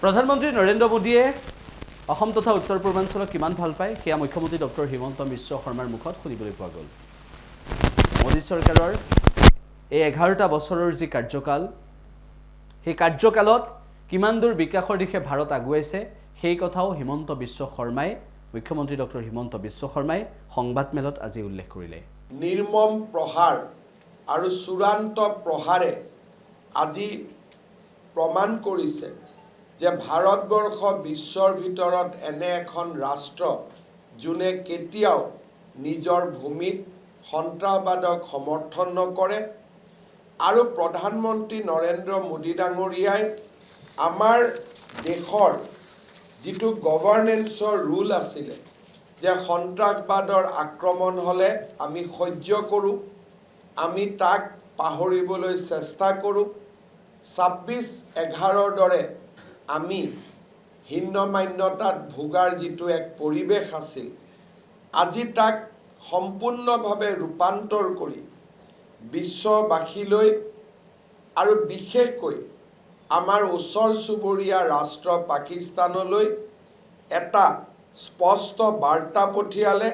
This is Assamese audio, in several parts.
প্ৰধানমন্ত্ৰী নৰেন্দ্ৰ মোদীয়ে অসম তথা উত্তৰ পূৰ্বাঞ্চলক কিমান ভাল পায় সেয়া মুখ্যমন্ত্ৰী ডক্টৰ হিমন্ত বিশ্ব শৰ্মাৰ মুখত শুনিবলৈ পোৱা গ'ল। মোদী চৰকাৰৰ এই 11টা বছৰৰ যি কাৰ্যকাল, সেই কাৰ্যকালত কিমান দূৰ বিকাশৰ দিশে ভাৰত আগুৱাইছে সেই কথাও হিমন্ত বিশ্ব শৰ্মাই মুখ্যমন্ত্ৰী ডক্টৰ হিমন্ত বিশ্ব শৰ্মাই সংবাদমেলত আজি উল্লেখ কৰিলে। নিৰ্মম প্ৰহাৰ আৰু চূড়ান্ত প্ৰহাৰে আজি প্ৰমাণ কৰিছে যে ভাৰতবৰ্ষ বিশ্বৰ ভিতৰত এনে এখন ৰাষ্ট্ৰ যোনে কেতিয়াও নিজৰ ভূমিত সন্ত্ৰাসবাদক সমৰ্থন নকৰে আৰু প্ৰধানমন্ত্ৰী নৰেন্দ্ৰ মোদী ডাঙৰীয়াই আমাৰ দেশৰ যিটো গভৰ্নেন্সৰ ৰুল আছিলে যে সন্ত্ৰাসবাদৰ আক্ৰমণ হ'লে আমি সহ্য কৰোঁ, আমি তাক পাহৰিবলৈ চেষ্টা কৰোঁ। 26/11 দৰে আমি হীনমান্যতাত ভোগাৰ যিটো এক পৰিৱেশ আছিল, আজি তাক সম্পূৰ্ণভাৱে ৰূপান্তৰ কৰি বিশ্ববাসীলৈ আৰু বিশেষকৈ আমাৰ ওচৰ চুবুৰীয়া ৰাষ্ট্ৰ পাকিস্তানলৈ এটা স্পষ্ট বাৰ্তা পঠিয়ালে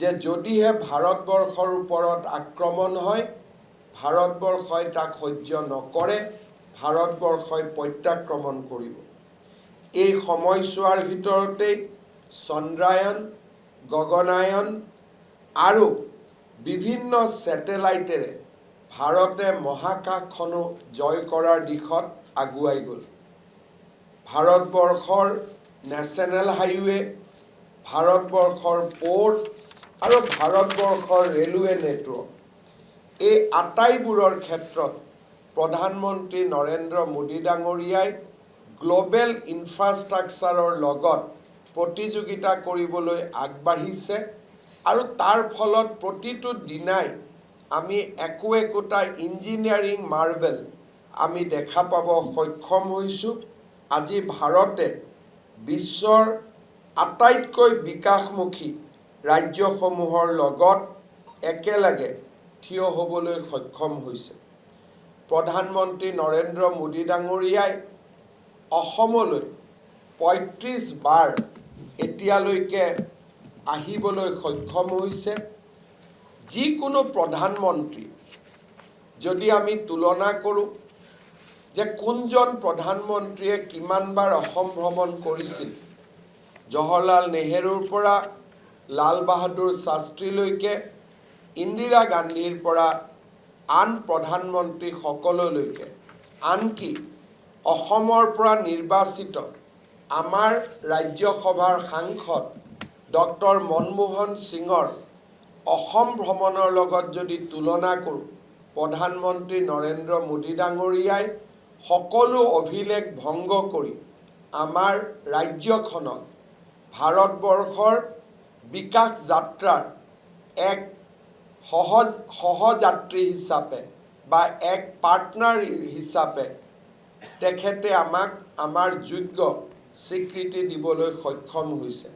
যে যদিহে ভাৰতবৰ্ষৰ ওপৰত আক্ৰমণ হয়, ভাৰতবৰ্ষই তাক সহ্য নকৰে, ভাৰতবৰ্ষই প্ৰত্যাক্ৰমণ কৰিব। এই সময়ছোৱাৰ ভিতৰতেই চন্দ্ৰায়ন, গগনায়ন আৰু বিভিন্ন ছেটেলাইটেৰে ভাৰতে মহাকাশখনো জয় কৰাৰ দিশত আগুৱাই গ'ল। ভাৰতবৰ্ষৰ নেশ্যনেল হাইৱে, ভাৰতবৰ্ষৰ পোৰ্ট আৰু ভাৰতবৰ্ষৰ ৰেলৱে নেটৱৰ্ক, এই আটাইবোৰৰ ক্ষেত্ৰত প্ৰধানমন্ত্ৰী নৰেন্দ্ৰ মোদী ডাঙৰীয়াই গ্ল'বেল ইনফ্ৰাষ্ট্ৰাকচাৰৰ লগত প্ৰতিযোগিতা কৰিবলৈ আগবাঢ়িছে আৰু তাৰ ফলত প্ৰতিটো দিনাই আমি একোটা ইঞ্জিনিয়াৰিং মাৰ্ভেল আমি দেখা পাব সক্ষম হৈছোঁ। আজি ভাৰতে বিশ্বৰ আটাইতকৈ বিকাশমুখী ৰাজ্যসমূহৰ লগত একেলগে থিয় হ'বলৈ সক্ষম হৈছে। প্ৰধানমন্ত্ৰী নৰেন্দ্ৰ মোদী ডাঙৰীয়াই অসমলৈ ৩৫ বাৰ এতিয়ালৈকে আহিবলৈ সক্ষম হৈছে। যিকোনো প্ৰধানমন্ত্ৰী যদি আমি তুলনা কৰোঁ যে কোনজন প্ৰধানমন্ত্ৰীয়ে কিমানবাৰ অসম ভ্ৰমণ কৰিছিল, জৱাহৰলাল নেহৰুৰ পৰা লাল বাহাদুৰ শাস্ত্ৰীলৈকে, ইন্দিৰা গান্ধীৰ পৰা আন প্ৰধানমন্ত্ৰীসকললৈকে, আনকি অসমৰ পৰা নিৰ্বাচিত আমাৰ ৰাজ্যসভাৰ সাংসদ ডক্টৰ মনমোহন সিঙৰ অসম ভ্ৰমণৰ লগত যদি তুলনা কৰোঁ, প্ৰধানমন্ত্ৰী নৰেন্দ্ৰ মোদী ডাঙৰীয়াই সকলো অভিলেখ ভংগ কৰি আমাৰ ৰাজ্যখনক ভাৰতবৰ্ষৰ বিকাশ যাত্ৰাৰ এক সহযাত্ৰী হিচাপে বা এক পাৰ্টনাৰ হিচাপে তেখেতে আমাক আমাৰ যোগ্য স্বীকৃতি দিবলৈ সক্ষম হৈছে।